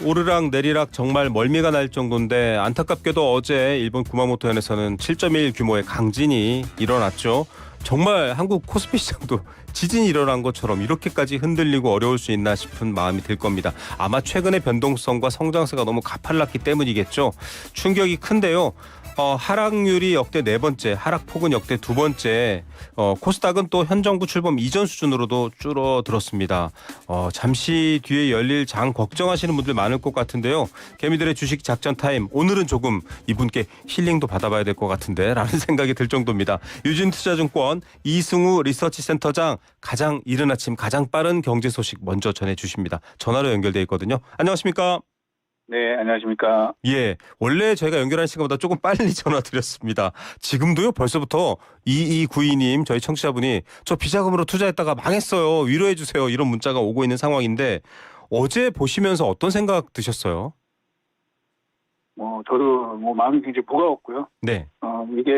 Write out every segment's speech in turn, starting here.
오르락 내리락 정말 멀미가 날 정도인데 안타깝게도 어제 일본 구마모토현에서는 7.1 규모의 강진이 일어났죠. 정말 한국 코스피 시장도 지진이 일어난 것처럼 이렇게까지 흔들리고 어려울 수 있나 싶은 마음이 들 겁니다. 아마 최근의 변동성과 성장세가 너무 가팔랐기 때문이겠죠. 충격이 큰데요. 하락률이 역대 4번째, 하락폭은 역대 2번째, 코스닥은 또 현 정부 출범 이전 수준으로도 줄어들었습니다. 잠시 뒤에 열릴 장 걱정하시는 분들 많을 것 같은데요. 개미들의 주식 작전 타임, 오늘은 조금 이분께 힐링도 받아봐야 될 것 같은데 라는 생각이 들 정도입니다. 유진투자증권 이승우 리서치센터장, 가장 이른 아침 가장 빠른 경제 소식 먼저 전해주십니다. 전화로 연결돼 있거든요. 안녕하십니까? 네, 안녕하십니까. 예, 원래 저희가 연결한 시간보다 조금 빨리 전화 드렸습니다. 지금도요, 벌써부터 2292님, 저희 청취자분이 저 비자금으로 투자했다가 망했어요. 위로해 주세요. 이런 문자가 오고 있는 상황인데 어제 보시면서 어떤 생각 드셨어요? 저도 마음이 굉장히 무거웠고요. 네. 이게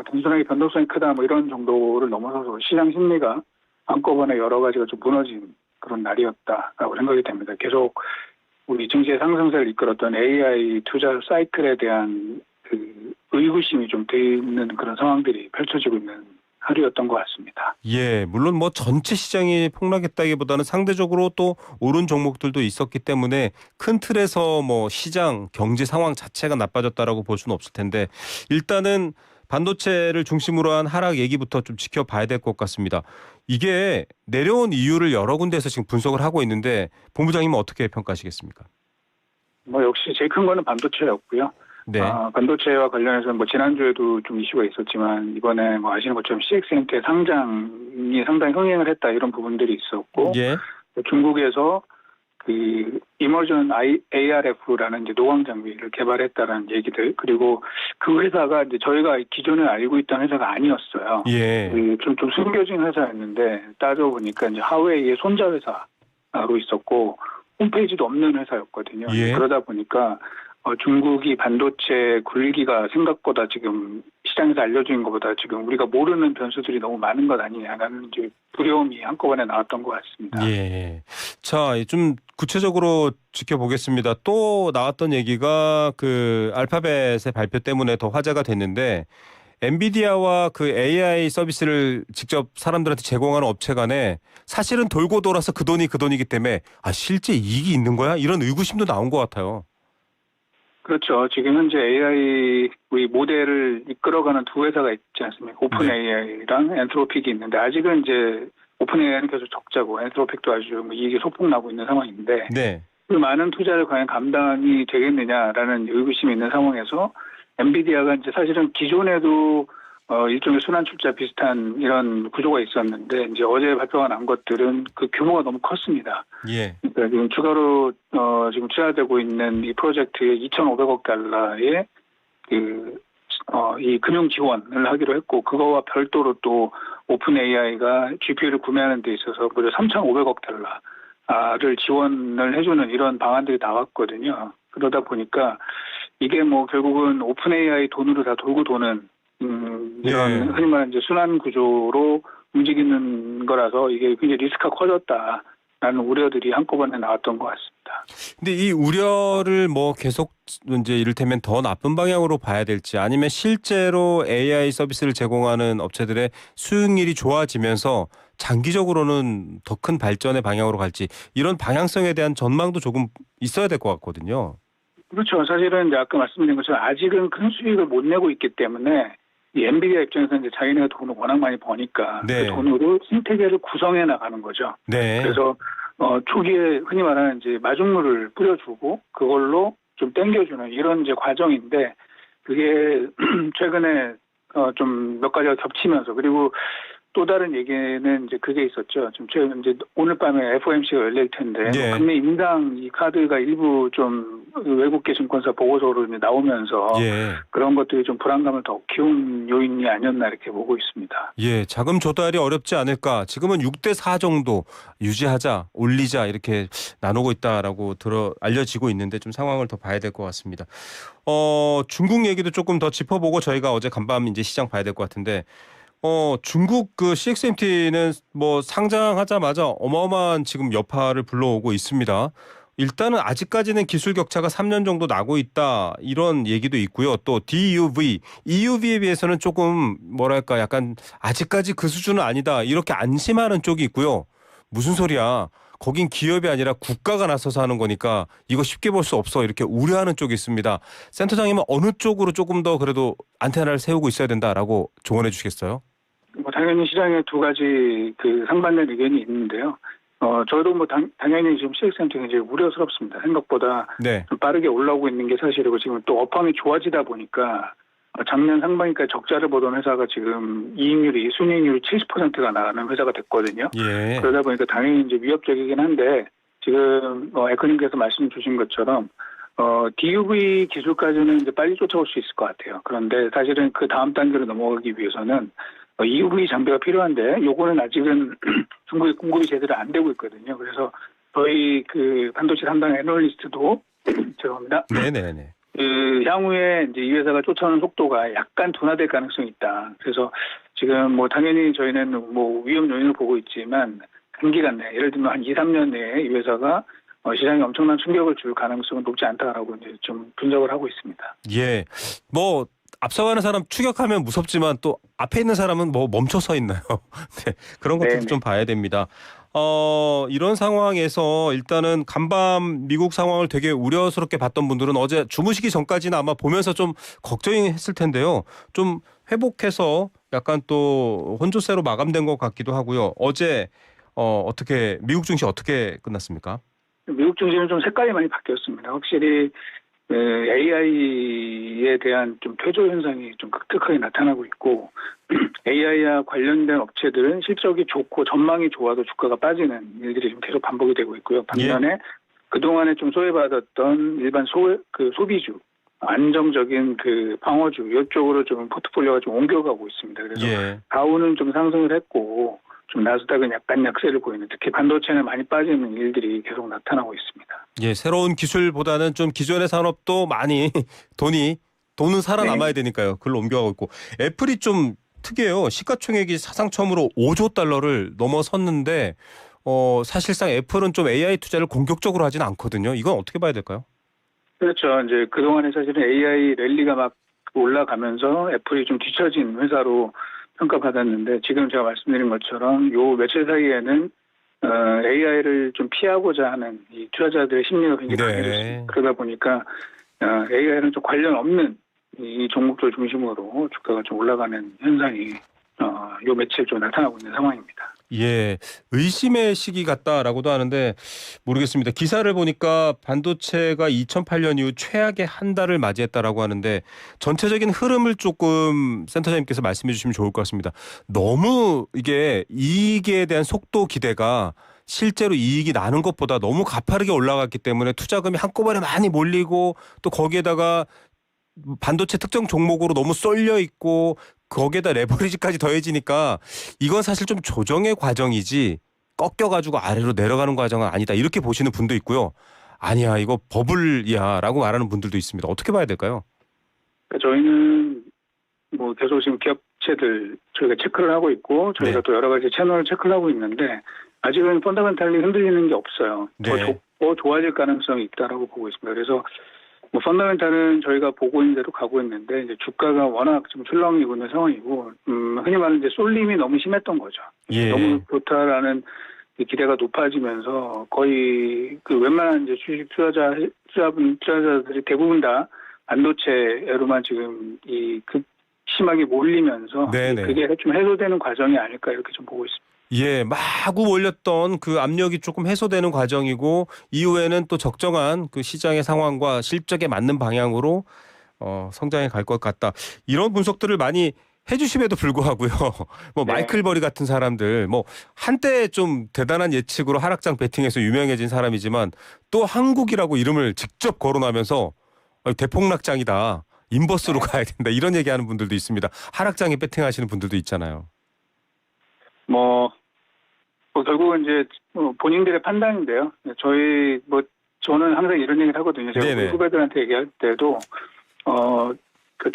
단순하게 변동성이 크다 이런 정도를 넘어서서 시장 심리가 한꺼번에 여러 가지가 좀 무너진 그런 날이었다라고 생각이 됩니다. 계속 우리 증시의 상승세를 이끌었던 AI 투자 사이클에 대한 그 의구심이 좀 드는 그런 상황들이 펼쳐지고 있는 하루였던 것 같습니다. 예, 물론 전체 시장이 폭락했다기보다는 상대적으로 또 오른 종목들도 있었기 때문에 큰 틀에서 시장 경제 상황 자체가 나빠졌다라고 볼 수는 없을 텐데 일단은 반도체를 중심으로 한 하락 얘기부터 좀 지켜봐야 될 것 같습니다. 이게 내려온 이유를 여러 군데에서 지금 분석을 하고 있는데 본부장님은 어떻게 평가하시겠습니까? 역시 제일 큰 거는 반도체였고요. 네. 반도체와 관련해서 지난주에도 좀 이슈가 있었지만 이번에 아시는 것처럼 CXMT의 상장이 상당히 흥행을 했다 이런 부분들이 있었고 예. 중국에서 그 이머전 ARF라는 이제 노광 장비를 개발했다라는 얘기들, 그리고 그 회사가 이제 저희가 기존에 알고 있던 회사가 아니었어요. 예. 좀 숨겨진 회사였는데 따져보니까 이제 하웨이의 손자 회사로 있었고 홈페이지도 없는 회사였거든요. 예. 그러다 보니까 중국이 반도체 굴기가 생각보다 지금 시장에서 알려진 것보다 지금 우리가 모르는 변수들이 너무 많은 것 아니냐라는 이제 두려움이 한꺼번에 나왔던 것 같습니다. 예. 자, 좀 구체적으로 지켜보겠습니다. 또 나왔던 얘기가 그 알파벳의 발표 때문에 더 화제가 됐는데 엔비디아와 그 AI 서비스를 직접 사람들한테 제공하는 업체 간에 사실은 돌고 돌아서 그 돈이 그 돈이기 때문에 실제 이익이 있는 거야? 이런 의구심도 나온 것 같아요. 그렇죠. 지금 현재 AI 우리 모델을 이끌어가는 두 회사가 있지 않습니까? 오픈 AI랑 엔트로픽이 있는데 아직은 이제 오픈 AI는 계속 적자고 엔트로픽도 아주 이익이 소폭 나고 있는 상황인데 네. 그 많은 투자를 과연 감당이 되겠느냐라는 의구심이 있는 상황에서 엔비디아가 이제 사실은 기존에도 일종의 순환 출자 비슷한 이런 구조가 있었는데 이제 어제 발표가 난 것들은 그 규모가 너무 컸습니다. 예. 그러니까 지금 추가로 지금 투자되고 있는 이 프로젝트에 2,500억 달러의 이 금융 지원을 하기로 했고 그거와 별도로 또 오픈 AI가 GPU를 구매하는 데 있어서 무려 3,500억 달러를 지원을 해주는 이런 방안들이 나왔거든요. 그러다 보니까 이게 결국은 오픈 AI 돈으로 다 돌고 도는 이런 흔히 말하는 이제 순환 구조로 움직이는 거라서 이게 굉장히 리스크가 커졌다라는 우려들이 한꺼번에 나왔던 것 같습니다. 근데 이 우려를 계속 이제 이를테면 더 나쁜 방향으로 봐야 될지 아니면 실제로 AI 서비스를 제공하는 업체들의 수익률이 좋아지면서 장기적으로는 더 큰 발전의 방향으로 갈지 이런 방향성에 대한 전망도 조금 있어야 될 것 같거든요. 그렇죠. 사실은 이제 아까 말씀드린 것처럼 아직은 큰 수익을 못 내고 있기 때문에 이 엔비디아 입장에서 이제 자기네가 돈을 워낙 많이 버니까 네. 그 돈으로 생태계를 구성해 나가는 거죠. 네. 그래서 초기에 흔히 말하는 이제 마중물을 뿌려주고 그걸로 좀 땡겨주는 이런 이제 과정인데 그게 최근에 좀 몇 가지가 겹치면서 그리고 또 다른 얘기는 이제 그게 있었죠. 좀 최근 이제 오늘 밤에 FOMC가 열릴 텐데 네. 금리 인상 이 카드가 일부 좀 외국계 증권사 보고서로 이제 나오면서 예. 그런 것들이 좀 불안감을 더 키운 요인이 아니었나 이렇게 보고 있습니다. 예, 자금 조달이 어렵지 않을까. 지금은 6대4 정도 유지하자, 올리자 이렇게 나누고 있다라고 알려지고 있는데 좀 상황을 더 봐야 될 것 같습니다. 중국 얘기도 조금 더 짚어보고 저희가 어제 간밤 이제 시장 봐야 될 것 같은데 중국 그 CXMT는 상장하자마자 어마어마한 지금 여파를 불러오고 있습니다. 일단은 아직까지는 기술 격차가 3년 정도 나고 있다 이런 얘기도 있고요. 또 DUV, EUV에 비해서는 조금 뭐랄까 약간 아직까지 그 수준은 아니다 이렇게 안심하는 쪽이 있고요. 무슨 소리야? 거긴 기업이 아니라 국가가 나서서 하는 거니까 이거 쉽게 볼 수 없어 이렇게 우려하는 쪽이 있습니다. 센터장님은 어느 쪽으로 조금 더 그래도 안테나를 세우고 있어야 된다라고 조언해 주시겠어요? 뭐 당연히 시장에 두 가지 그 상반된 의견이 있는데요. 저도 뭐 당연히 지금 CX센터가 이제 우려스럽습니다. 생각보다 네. 좀 빠르게 올라오고 있는 게 사실이고 지금 또 업황이 좋아지다 보니까 작년 상반기까지 적자를 보던 회사가 지금 순이익률이 70%가 나가는 회사가 됐거든요. 예. 그러다 보니까 당연히 이제 위협적이긴 한데 지금 에코님께서 말씀 주신 것처럼 DUV 기술까지는 이제 빨리 쫓아올 수 있을 것 같아요. 그런데 사실은 그 다음 단계로 넘어가기 위해서는 EUV 장비가 필요한데 요거는 아직은 중국에 공급이 제대로 안 되고 있거든요. 그래서 저희 그 반도체 담당 애널리스트도 죄송합니다. 네네네. 그 향후에 이제 이 회사가 쫓아오는 속도가 약간 둔화될 가능성이 있다. 그래서 지금 뭐 당연히 저희는 뭐 위험 요인을 보고 있지만 단기간 내에 예를 들면 한 2, 3년 내에 이 회사가 시장에 엄청난 충격을 줄 가능성은 높지 않다라고 이제 좀 분석을 하고 있습니다. 예. 뭐 앞서가는 사람 추격하면 무섭지만 또 앞에 있는 사람은 뭐 멈춰 서 있나요? 네. 그런 것도 네네. 좀 봐야 됩니다. 이런 상황에서 일단은 간밤 미국 상황을 되게 우려스럽게 봤던 분들은 어제 주무시기 전까지는 아마 보면서 좀 걱정했을 텐데요. 좀 회복해서 약간 또 혼조세로 마감된 것 같기도 하고요. 어제 어떻게 미국 증시 어떻게 끝났습니까? 미국 증시는 좀 색깔이 많이 바뀌었습니다. 확실히 AI에 대한 좀 퇴조 현상이 좀 극특하게 나타나고 있고 AI와 관련된 업체들은 실적이 좋고 전망이 좋아도 주가가 빠지는 일들이 좀 계속 반복이 되고 있고요. 반면에 그동안에 좀 소외받았던 일반 소비주, 안정적인 그 방어주 이쪽으로 좀 포트폴리오가 좀 옮겨가고 있습니다. 그래서 다우는 좀 상승을 했고 좀 나스닥은 약간 약세를 보이는 특히 반도체는 많이 빠지는 일들이 계속 나타나고 있습니다. 예, 새로운 기술보다는 좀 기존의 산업도 많이 돈은 살아남아야 되니까요. 그걸로 옮겨가고 있고 애플이 좀 특이해요. 시가총액이 사상 처음으로 5조 달러를 넘어섰는데 사실상 애플은 좀 AI 투자를 공격적으로 하진 않거든요. 이건 어떻게 봐야 될까요? 그렇죠. 이제 그동안에 사실은 AI 랠리가 막 올라가면서 애플이 좀 뒤처진 회사로 평가받았는데 지금 제가 말씀드린 것처럼 요 며칠 사이에는 AI를 좀 피하고자 하는 이 투자자들의 심리가 굉장히 강해졌습니다. 그러다 보니까 AI는 좀 관련 없는 이 종목들 중심으로 주가가 좀 올라가는 현상이 요 며칠 좀 나타나고 있는 상황입니다. 예, 의심의 시기 같다라고도 하는데 모르겠습니다. 기사를 보니까 반도체가 2008년 이후 최악의 한 달을 맞이했다라고 하는데 전체적인 흐름을 조금 센터장님께서 말씀해 주시면 좋을 것 같습니다. 너무 이게 이익에 대한 속도 기대가 실제로 이익이 나는 것보다 너무 가파르게 올라갔기 때문에 투자금이 한꺼번에 많이 몰리고 또 거기에다가 반도체 특정 종목으로 너무 쏠려 있고 거기에다 레버리지까지 더해지니까 이건 사실 좀 조정의 과정이지 꺾여가지고 아래로 내려가는 과정은 아니다 이렇게 보시는 분도 있고요. 아니야 이거 버블이야 라고 말하는 분들도 있습니다. 어떻게 봐야 될까요? 저희는 뭐 계속 지금 기업체들 저희가 체크를 하고 있고 저희가 또 여러 가지 채널을 체크를 하고 있는데 아직은 펀더멘탈리 흔들리는 게 없어요. 더 좋아질 가능성이 있다라고 보고 있습니다. 그래서 뭐 펀더멘탈은 저희가 보고 있는 대로 가고 있는데 이제 주가가 워낙 좀 출렁이고 있는 상황이고 흔히 말하는 이제 쏠림이 너무 심했던 거죠. 너무 좋다라는 기대가 높아지면서 거의 그 웬만한 이제 주식 투자자들이 대부분 다 반도체로만 지금 심하게 몰리면서 그게 좀 해소되는 과정이 아닐까 이렇게 좀 보고 있습니다. 예, 마구 몰렸던 그 압력이 조금 해소되는 과정이고 이후에는 또 적정한 그 시장의 상황과 실적에 맞는 방향으로 성장해 갈 것 같다. 이런 분석들을 많이 해주심에도 불구하고요. 뭐 마이클 버리 같은 사람들, 뭐 한때 좀 대단한 예측으로 하락장 배팅에서 유명해진 사람이지만 또 한국이라고 이름을 직접 거론하면서 대폭락장이다. 인버스로 가야 된다. 이런 얘기하는 분들도 있습니다. 하락장에 배팅하시는 분들도 있잖아요. 뭐 결국은 이제 본인들의 판단인데요. 저는 항상 이런 얘기를 하거든요. 제가 우리 후배들한테 얘기할 때도 그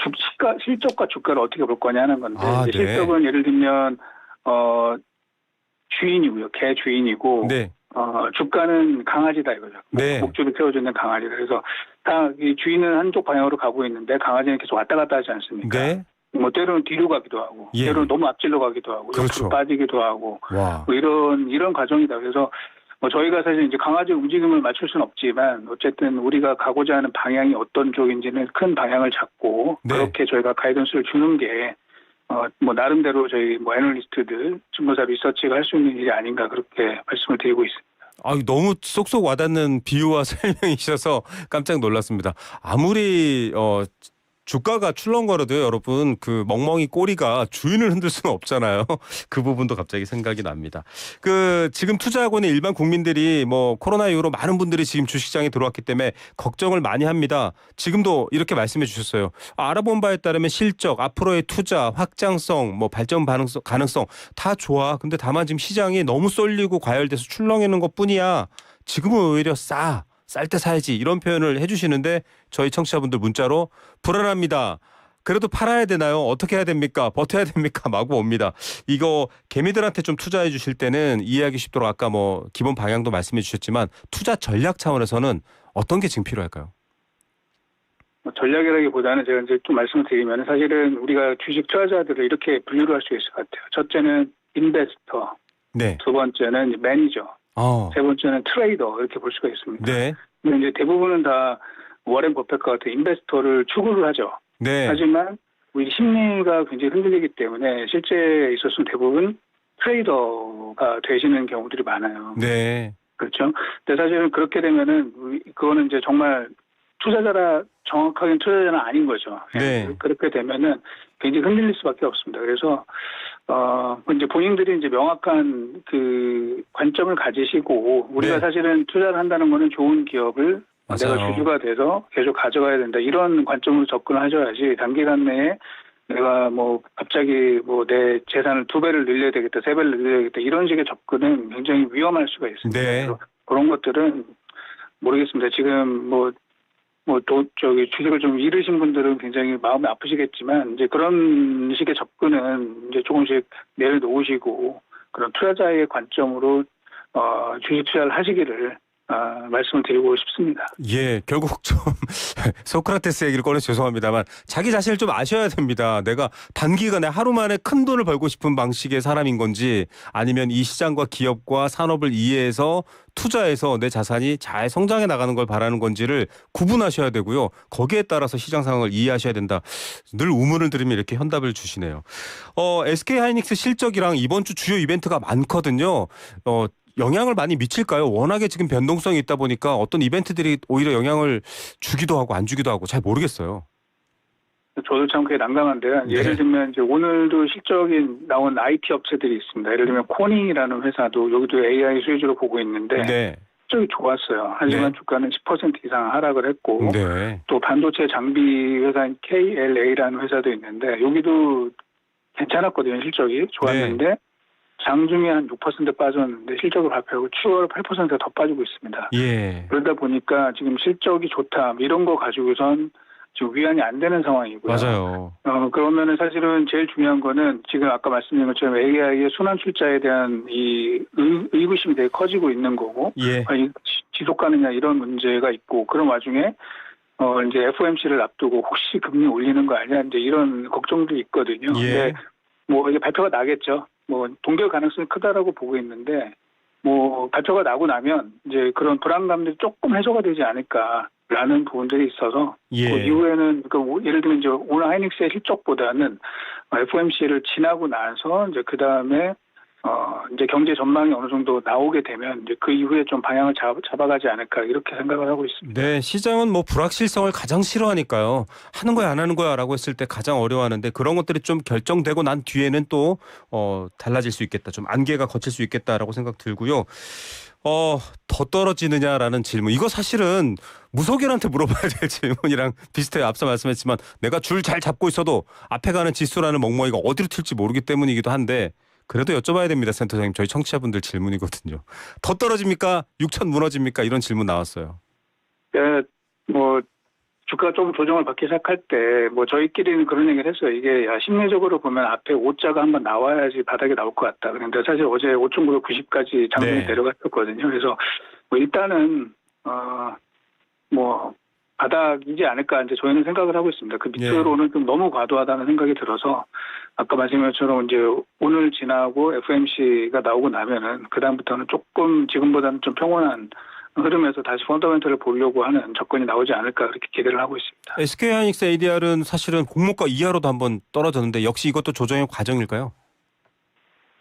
실적과 주가를 어떻게 볼 거냐는 건데 실적은 예를 들면 주인이고요, 개 주인이고 주가는 강아지다 이거죠. 네. 목줄을 세워주는 강아지다. 그래서 다 이 주인은 한쪽 방향으로 가고 있는데 강아지는 계속 왔다 갔다 하지 않습니까? 네. 뭐 때로는 뒤로 가기도 하고, 예. 때로는 너무 앞질러 가기도 하고, 그렇죠. 옆으로 빠지기도 하고, 와. 뭐 이런 과정이다. 그래서 뭐 저희가 사실 이제 강아지 움직임을 맞출 수는 없지만 어쨌든 우리가 가고자 하는 방향이 어떤 쪽인지는 큰 방향을 잡고 네. 그렇게 저희가 가이던스를 주는 게 뭐 나름대로 저희 뭐 애널리스트들 증거사 리서치가 할 수 있는 일이 아닌가 그렇게 말씀을 드리고 있습니다. 너무 쏙쏙 와닿는 비유와 설명이셔서 깜짝 놀랐습니다. 아무리 주가가 출렁거려도요, 여러분, 그 멍멍이 꼬리가 주인을 흔들 수는 없잖아요. 그 부분도 갑자기 생각이 납니다. 지금 투자하고 있는 일반 국민들이 뭐 코로나 이후로 많은 분들이 지금 주식시장에 들어왔기 때문에 걱정을 많이 합니다. 지금도 이렇게 말씀해 주셨어요. 알아본 바에 따르면 실적, 앞으로의 투자, 확장성, 뭐 발전 가능성 다 좋아. 근데 다만 지금 시장이 너무 쏠리고 과열돼서 출렁이는 것뿐이야. 지금은 오히려 쌀 때 사야지 이런 표현을 해주시는데 저희 청취자분들 문자로 불안합니다. 그래도 팔아야 되나요? 어떻게 해야 됩니까? 버텨야 됩니까? 마구 옵니다. 이거 개미들한테 좀 투자해 주실 때는 이해하기 쉽도록 아까 뭐 기본 방향도 말씀해 주셨지만 투자 전략 차원에서는 어떤 게 지금 필요할까요? 전략이라기보다는 제가 이제 좀 말씀을 드리면 사실은 우리가 주식 투자자들을 이렇게 분류를 할 수 있을 것 같아요. 첫째는 인베스터, 네. 두 번째는 매니저, 세 번째는 트레이더 이렇게 볼 수가 있습니다. 네. 근데 이제 대부분은 다 워렌 버핏과 같은 인베스터를 추구를 하죠. 네. 하지만 우리 심리가 굉장히 흔들리기 때문에 실제에 있어서는 대부분 트레이더가 되시는 경우들이 많아요. 네. 그렇죠. 근데 사실은 그렇게 되면은 그거는 이제 정말 정확하게 투자자는 아닌 거죠. 네. 그렇게 되면은 굉장히 흔들릴 수밖에 없습니다. 그래서 이제 본인들이 이제 명확한 그 관점을 가지시고 우리가 네. 사실은 투자를 한다는 거는 좋은 기업을 맞아요. 내가 주주가 돼서 계속 가져가야 된다. 이런 관점으로 접근을 하셔야지 단기간 내에 내가 뭐 갑자기 뭐 내 재산을 2배를 늘려야 되겠다, 3배를 늘려야 되겠다 이런 식의 접근은 굉장히 위험할 수가 있습니다. 네. 그래서 그런 것들은 모르겠습니다. 지금 주식을 좀 잃으신 분들은 굉장히 마음이 아프시겠지만, 이제 그런 식의 접근은 이제 조금씩 내려놓으시고, 그런 투자자의 관점으로, 주식 투자를 하시기를, 말씀을 드리고 싶습니다. 예, 결국 좀 소크라테스 얘기를 꺼내서 죄송합니다만 자기 자신을 좀 아셔야 됩니다. 내가 단기간에 하루 만에 큰 돈을 벌고 싶은 방식의 사람인 건지 아니면 이 시장과 기업과 산업을 이해해서 투자해서 내 자산이 잘 성장해 나가는 걸 바라는 건지를 구분하셔야 되고요. 거기에 따라서 시장 상황을 이해하셔야 된다. 늘 우문을 들으면 이렇게 현답을 주시네요. SK하이닉스 실적이랑 이번 주 주요 이벤트가 많거든요. 영향을 많이 미칠까요? 워낙에 지금 변동성이 있다 보니까 어떤 이벤트들이 오히려 영향을 주기도 하고 안 주기도 하고 잘 모르겠어요. 저도 참 그게 난감한데요. 네. 예를 들면 이제 오늘도 실적이 나온 IT 업체들이 있습니다. 예를 들면 코닝이라는 회사도 여기도 AI 수혜주로 보고 있는데 네. 실적이 좋았어요. 하지만 네. 주가는 10% 이상 하락을 했고 네. 또 반도체 장비 회사인 KLA라는 회사도 있는데 여기도 괜찮았거든요. 실적이 좋았는데 장중에 한 6% 빠졌는데 실적을 발표하고 추월 8%가 더 빠지고 있습니다. 예. 그러다 보니까 지금 실적이 좋다 이런 거 가지고선 지금 위안이 안 되는 상황이고요. 맞아요. 그러면은 사실은 제일 중요한 거는 지금 아까 말씀드린 것처럼 AI의 순환 출자에 대한 이 의구심이 되게 커지고 있는 거고, 예. 지속 가느냐 이런 문제가 있고, 그런 와중에 이제 FOMC를 앞두고 혹시 금리 올리는 거 아니야 이제 이런 걱정도 있거든요. 예. 근데 뭐 이게 발표가 나겠죠. 뭐 동결 가능성이 크다라고 보고 있는데, 뭐 발표가 나고 나면 이제 그런 불안감들이 조금 해소가 되지 않을까라는 부분들이 있어서 예. 그 이후에는 예를 들면 이제 오늘 하이닉스의 실적보다는 FOMC를 지나고 나서 이제 그 다음에 이제 경제 전망이 어느 정도 나오게 되면 이제 그 이후에 좀 방향을 잡아가지 않을까 이렇게 생각을 하고 있습니다. 네, 시장은 뭐 불확실성을 가장 싫어하니까요. 하는 거야 안 하는 거야라고 했을 때 가장 어려워하는데 그런 것들이 좀 결정되고 난 뒤에는 또 달라질 수 있겠다. 좀 안개가 걷힐 수 있겠다라고 생각 들고요. 더 떨어지느냐라는 질문. 이거 사실은 무속인한테 물어봐야 될 질문이랑 비슷해요. 앞서 말씀했지만 내가 줄 잘 잡고 있어도 앞에 가는 지수라는 멍멍이가 어디로 튈지 모르기 때문이기도 한데 그래도 여쭤봐야 됩니다. 센터장님. 저희 청취자분들 질문이거든요. 더 떨어집니까? 6천 무너집니까? 이런 질문 나왔어요. 뭐 주가가 좀 조정을 받기 시작할 때 뭐 저희끼리는 그런 얘기를 했어요. 이게 야, 심리적으로 보면 앞에 5자가 한번 나와야지 바닥에 나올 것 같다. 그런데 사실 어제 5,990까지 장중에 네. 내려갔었거든요. 그래서 뭐 일단은 뭐 바닥이지 않을까 이제 저희는 생각을 하고 있습니다. 그 밑으로는 좀 너무 과도하다는 생각이 들어서 아까 말씀하신 것처럼 이제 오늘 지나고 FOMC가 나오고 나면은 그 다음부터는 조금 지금보다는 좀 평온한 흐름에서 다시 펀더멘털을 보려고 하는 접근이 나오지 않을까 그렇게 기대를 하고 있습니다. SK하이닉스 ADR은 사실은 공모가 이하로도 한번 떨어졌는데 역시 이것도 조정의 과정일까요?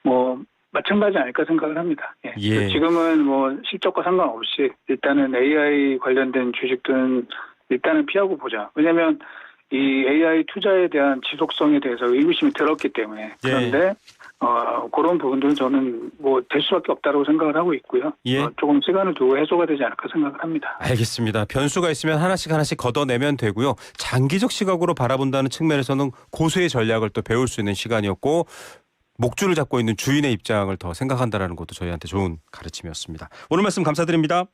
뭐 마찬가지 아닐까 생각을 합니다. 예. 예. 지금은 뭐 실적과 상관없이 일단은 AI 관련된 주식들은 일단은 피하고 보자. 왜냐하면 이 AI 투자에 대한 지속성에 대해서 의구심이 들었기 때문에. 그런데 그런 부분들은 저는 뭐 될 수밖에 없다고 생각을 하고 있고요. 예. 조금 시간을 두고 해소가 되지 않을까 생각을 합니다. 알겠습니다. 변수가 있으면 하나씩 걷어내면 되고요. 장기적 시각으로 바라본다는 측면에서는 고수의 전략을 또 배울 수 있는 시간이었고 목줄을 잡고 있는 주인의 입장을 더 생각한다는 것도 저희한테 좋은 가르침이었습니다. 오늘 말씀 감사드립니다.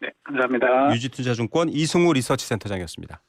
네, 감사합니다. 유지투자증권 이승우 리서치센터장이었습니다.